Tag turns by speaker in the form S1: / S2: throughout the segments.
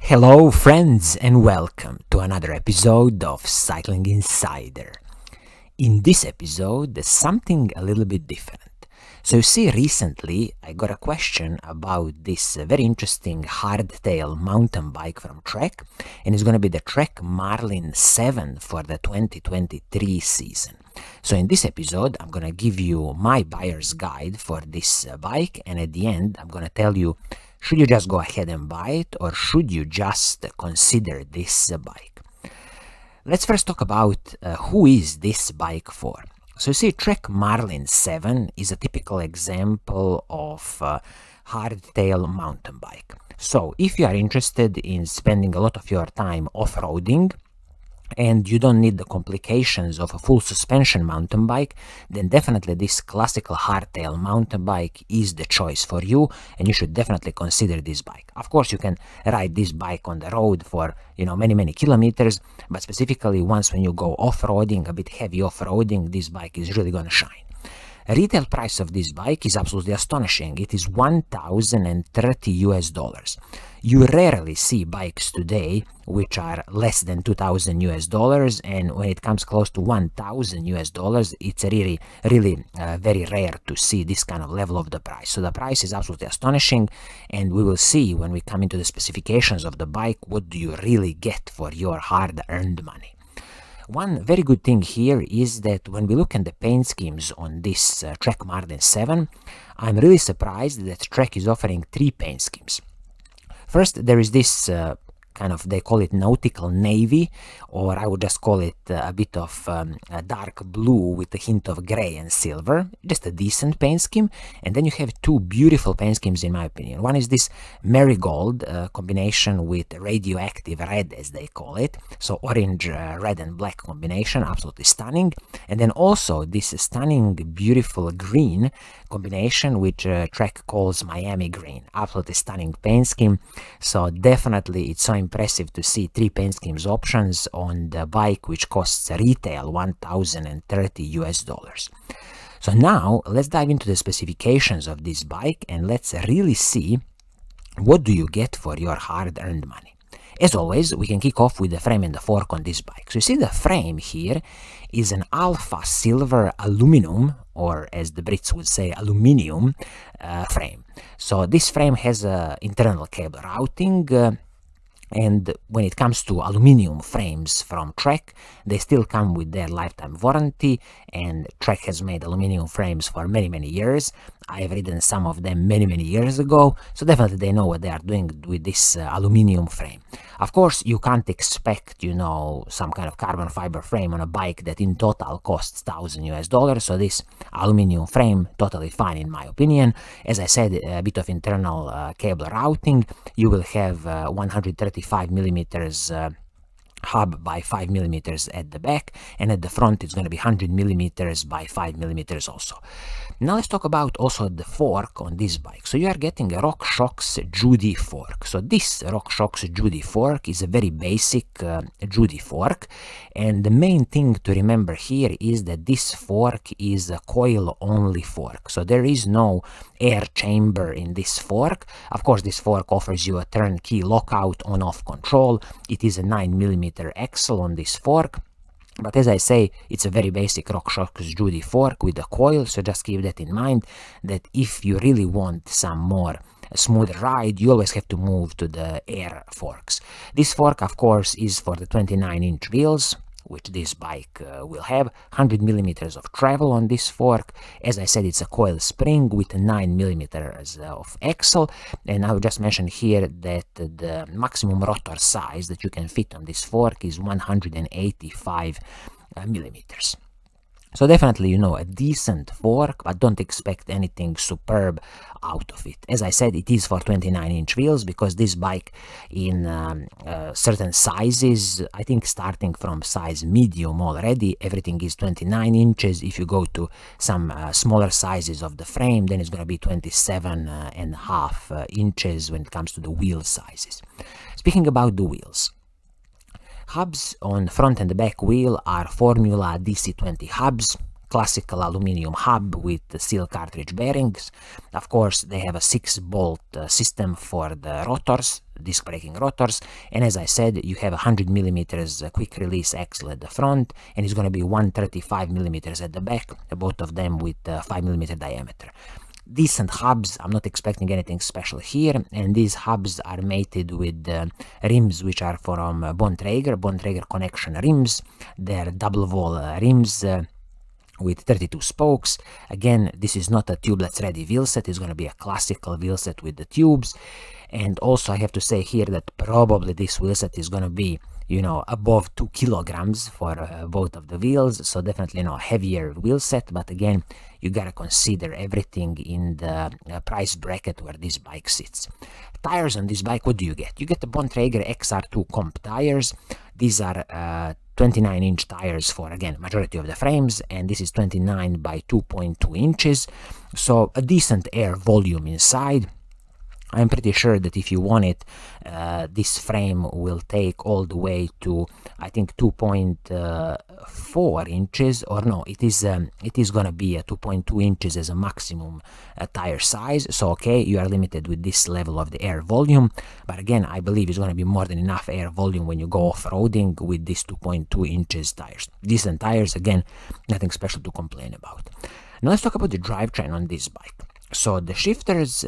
S1: Hello friends and welcome to another episode of Cycling Insider. In this episode, there's something a little bit different. So you see, recently I got a question about this very interesting hardtail mountain bike from TREK, and it's going to be the TREK MARLIN 7 for the 2023 season. So in this episode, I'm going to give you my buyer's guide for this bike, and at the end, I'm going to tell you, should you just go ahead and buy it, or should you just consider this bike? Let's first talk about who is this bike for. So you see, TREK MARLIN 7 is a typical example of hardtail mountain bike. So if you are interested in spending a lot of your time off-roading, and you don't need the complications of a full suspension mountain bike, then definitely this classical hardtail mountain bike is the choice for you, and you should definitely consider this bike. Of course, you can ride this bike on the road for many kilometers, but specifically once when you go off-roading, a bit heavy off-roading, this bike is really gonna shine. Retail price of this bike is absolutely astonishing. It is $1,030. You rarely see bikes today which are less than $2,000, and when it comes close to $1,000, it's really very rare to see this kind of level of the price. So the price is absolutely astonishing, and we will see when we come into the specifications of the bike what do you really get for your hard-earned money. One very good thing here is that when we look at the paint schemes on this TREK MARLIN 7, I'm really surprised that TREK is offering 3 paint schemes. First, there is this they call it nautical navy, or I would just call it a bit of a dark blue with a hint of gray and silver, just a decent paint scheme. And then you have 2 beautiful paint schemes in my opinion. One is this marigold combination with radioactive red, as they call it, so orange, red and black combination, absolutely stunning. And then also this stunning beautiful green combination which TREK calls Miami green, absolutely stunning paint scheme. So definitely it's so impressive to see 3 paint schemes options on the bike which costs retail $1,030. So now let's dive into the specifications of this bike and let's really see what do you get for your hard-earned money. As always, we can kick off with the frame and the fork on this bike. So you see the frame here is an alpha silver aluminum, or as the Brits would say, aluminium frame. So this frame has internal cable routing, and when it comes to aluminium frames from TREK, they still come with their lifetime warranty, and TREK has made aluminium frames for many years. I have ridden some of them many years ago, so definitely they know what they are doing with this aluminium frame. Of course, you can't expect, some kind of carbon fiber frame on a bike that in total costs $1,000, so this aluminium frame, totally fine in my opinion. As I said, a bit of internal cable routing. You will have 135 millimeters hub by 5 millimeters at the back, and at the front it's going to be 100 millimeters by 5 millimeters also. Now let's talk about also the fork on this bike. So you are getting a RockShox Judy fork. So this RockShox Judy fork is a very basic Judy fork, and the main thing to remember here is that this fork is a coil only fork. So there is no air chamber in this fork. Of course, this fork offers you a turnkey lockout on-off control. It is a 9 millimeter axle on this fork. But as I say, it's a very basic RockShox Judy fork with a coil, so just keep that in mind, that if you really want some more smooth ride, you always have to move to the air forks. This fork, of course, is for the 29-inch wheels, which this bike will have. 100 millimeters of travel on this fork. As I said, it's a coil spring with 9 millimeters of axle, and I will just mention here that the maximum rotor size that you can fit on this fork is 185 millimeters. So definitely, a decent fork, but don't expect anything superb out of it. As I said, it is for 29-inch wheels, because this bike in certain sizes, I think starting from size medium already, everything is 29 inches. If you go to some smaller sizes of the frame, then it's going to be 27.5 inches when it comes to the wheel sizes. Speaking about the wheels, hubs on front and the back wheel are Formula DC20 hubs, classical aluminum hub with steel cartridge bearings. Of course, they have a 6-bolt system for the rotors. disc braking rotors, and as I said, you have 100 millimeters quick release axle at the front, and it's going to be 135 millimeters at the back, both of them with 5 millimeter diameter. Decent hubs, I'm not expecting anything special here, and these hubs are mated with rims which are from Bontrager connection rims. They're double wall rims with 32 spokes. Again, this is not a tubeless ready wheelset, it's going to be a classical wheelset with the tubes. And also I have to say here that probably this wheelset is going to be, you know, above 2 kilograms for both of the wheels, so definitely, you know, heavier wheelset. But again, you gotta consider everything in the price bracket where this bike sits. Tires on this bike, what do you get? You get the Bontrager XR2 comp tires. These are 29-inch tires for, again, majority of the frames, and this is 29 by 2.2 inches, so a decent air volume inside. I'm pretty sure that if you want it, this frame will take all the way to, I think, 2.4 inches, or no, it is gonna be a 2.2 inches as a maximum tire size. So okay, you are limited with this level of the air volume, but again, I believe it's gonna be more than enough air volume when you go off-roading with these 2.2 inches tires. Decent tires, again, nothing special to complain about. Now let's talk about the drivetrain on this bike. So the shifters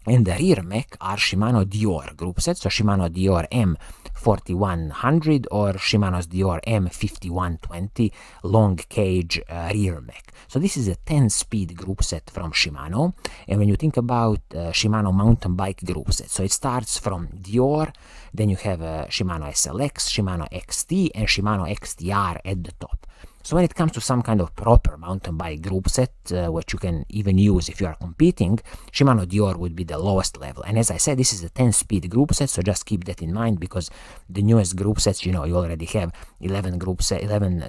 S1: and the rear mech are Shimano Dior group sets, so Shimano Dior M4100 or Shimano's Dior M5120 long cage rear mech. So this is a 10-speed group set from Shimano, and when you think about Shimano mountain bike group set, so it starts from Dior, then you have Shimano SLX, Shimano XT, and Shimano XTR at the top. So when it comes to some kind of proper mountain bike group set, which you can even use if you are competing, Shimano Dior would be the lowest level. And as I said, this is a 10-speed group set, so just keep that in mind, because the newest group sets, you know, you already have 11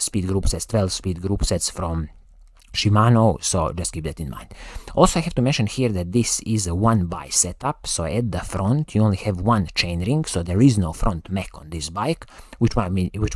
S1: speed group sets, 12 speed group sets from Shimano, so just keep that in mind. Also, I have to mention here that this is a one-by setup, so at the front you only have one chainring, so there is no front mech on this bike, which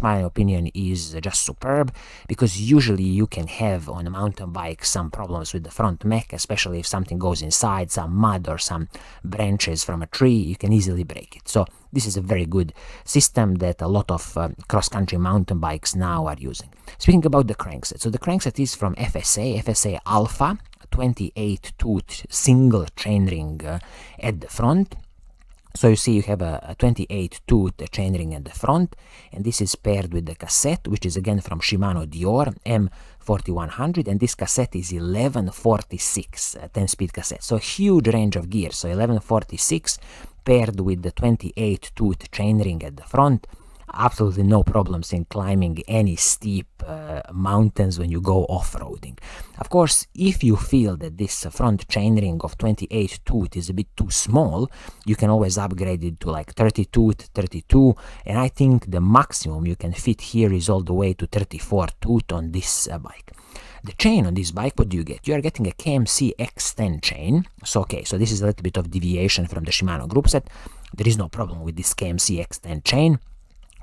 S1: my opinion is just superb, because usually you can have on a mountain bike some problems with the front mech, especially if something goes inside, some mud or some branches from a tree, you can easily break it. So this is a very good system that a lot of cross-country mountain bikes now are using. Speaking about the crankset, so the crankset is from FSA Alpha, 28-tooth single chainring at the front. So you see you have a 28-tooth chainring at the front, and this is paired with the cassette, which is again from Shimano Dior M4100, and this cassette is 1146, 10-speed cassette. So a huge range of gear, so 1146 paired with the 28-tooth chainring at the front. Absolutely no problems in climbing any steep mountains when you go off-roading. Of course, if you feel that this front chainring of 28 tooth is a bit too small, you can always upgrade it to like 30 tooth, 32, and I think the maximum you can fit here is all the way to 34 tooth on this bike. The chain on this bike, what do you get? You are getting a KMC X10 chain. So okay, so this is a little bit of deviation from the Shimano group set. There is no problem with this KMC X10 chain.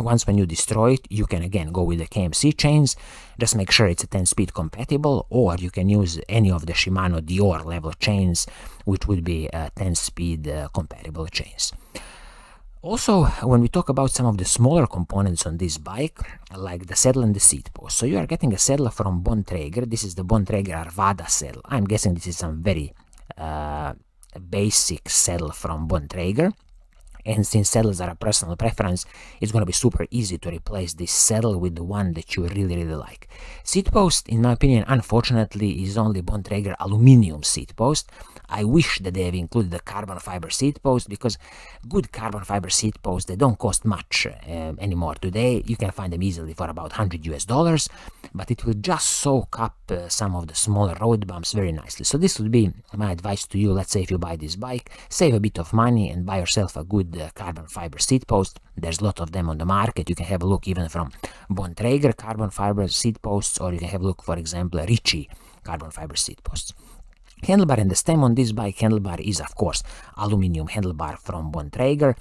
S1: Once when you destroy it, you can again go with the KMC chains. Just make sure it's a 10-speed compatible, or you can use any of the Shimano Dior level chains, which would be 10-speed compatible chains. Also, when we talk about some of the smaller components on this bike, like the saddle and the seat post, so you are getting a saddle from Bontrager. This is the Bontrager Arvada saddle. I'm guessing this is some very basic saddle from Bontrager. And since saddles are a personal preference, it's going to be super easy to replace this saddle with the one that you really like. Seat post, in my opinion, unfortunately, is only Bontrager aluminum seat post. I wish that they have included the carbon fiber seat post, because good carbon fiber seat posts, they don't cost much anymore today. You can find them easily for about $100 US, but it will just soak up some of the smaller road bumps very nicely. So this would be my advice to you. Let's say if you buy this bike, save a bit of money and buy yourself a good carbon fiber seat post. There's a lot of them on the market. You can have a look even from Bontrager carbon fiber seat posts, or you can have a look, for example, Ritchie carbon fiber seat posts. Handlebar and the stem on this bike, handlebar is of course aluminum handlebar from Bontrager.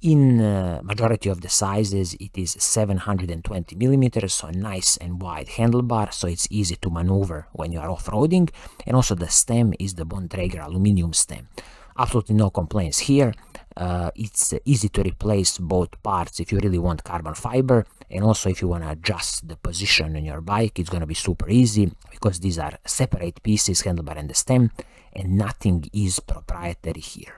S1: In majority of the sizes it is 720 millimeters, so a nice and wide handlebar, so it's easy to maneuver when you are off-roading. And also the stem is the Bontrager aluminum stem. Absolutely no complaints here. It's easy to replace both parts if you really want carbon fiber, and also if you want to adjust the position on your bike, it's going to be super easy because these are separate pieces, handlebar and the stem, and nothing is proprietary here.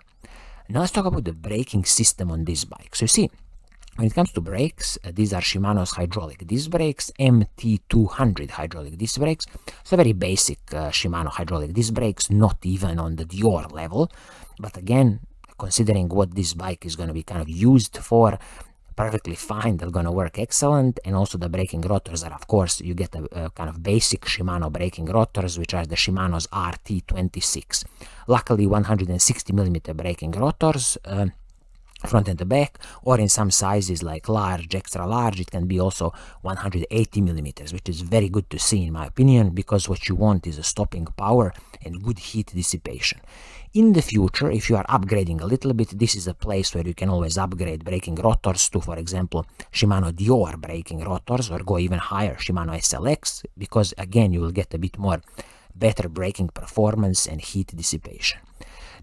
S1: Now let's talk about the braking system on this bike. So you see, when it comes to brakes, these are Shimano's hydraulic disc brakes, MT200 hydraulic disc brakes. So very basic Shimano hydraulic disc brakes, not even on the Dior level. But again, considering what this bike is going to be kind of used for, perfectly fine, they're going to work excellent. And also the braking rotors are, of course, you get a kind of basic Shimano braking rotors, which are the Shimano's RT26. Luckily 160mm braking rotors, front and the back, or in some sizes like large, extra large, it can be also 180mm, which is very good to see in my opinion, because what you want is a stopping power and good heat dissipation. In the future, if you are upgrading a little bit, this is a place where you can always upgrade braking rotors to, for example, Shimano Dior braking rotors, or go even higher, Shimano SLX, because again you will get a bit more better braking performance and heat dissipation.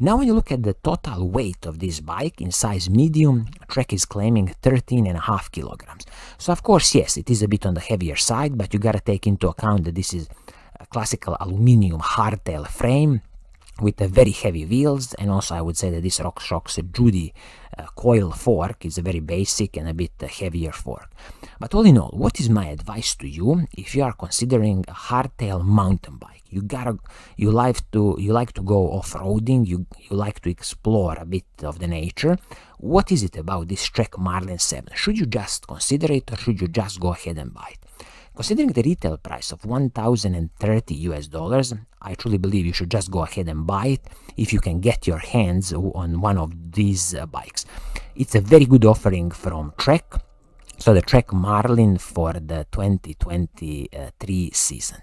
S1: Now when you look at the total weight of this bike in size medium, Trek is claiming 13.5 kilograms. So of course, yes, it is a bit on the heavier side, but you gotta take into account that this is a classical aluminum hardtail frame with a very heavy wheels, and also I would say that this RockShox Judy coil fork is a very basic and a bit heavier fork. But all in all, what is my advice to you if you are considering a hardtail mountain bike? You like to go off-roading, you like to explore a bit of the nature. What is it about this TREK Marlin 7? Should you just consider it, or should you just go ahead and buy it? Considering the retail price of $1,030, I truly believe you should just go ahead and buy it if you can get your hands on one of these bikes. It's a very good offering from Trek. So the TREK Marlin for the 2023 season.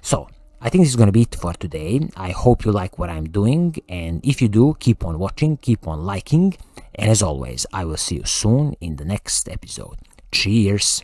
S1: So I think this is going to be it for today. I hope you like what I'm doing, and if you do, keep on watching, keep on liking, and as always, I will see you soon in the next episode. Cheers!